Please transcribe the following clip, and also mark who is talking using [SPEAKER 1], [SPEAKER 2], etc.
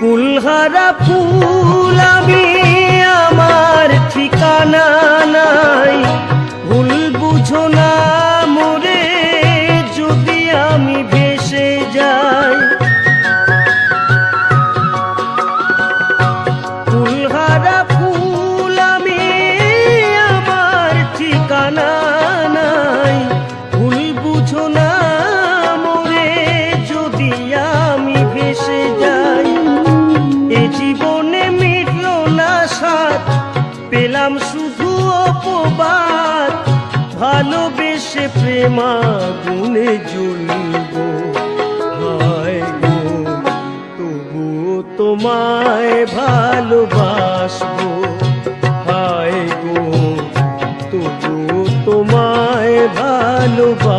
[SPEAKER 1] কুলহারা ফুল আমি, আমার ঠিকানা নাই। ভুল বুঝো না মোরে যদি আমি ভেসে যাই। কুলহারা ফুল আমি, আমার ঠিকানা নাই। ভুল বুঝো না মোরে যদি আমি ভেসে যাই। এ জীবনে মিটল না স্বাদ, পেলাম শুধু অপবাদ। ভালোবেসে প্রেমাগুনে জ্বলব, হায় গো তবুও তোমায় ভালোবাসবো। হায় গো তবুও তোমায় ভালোবাসবো।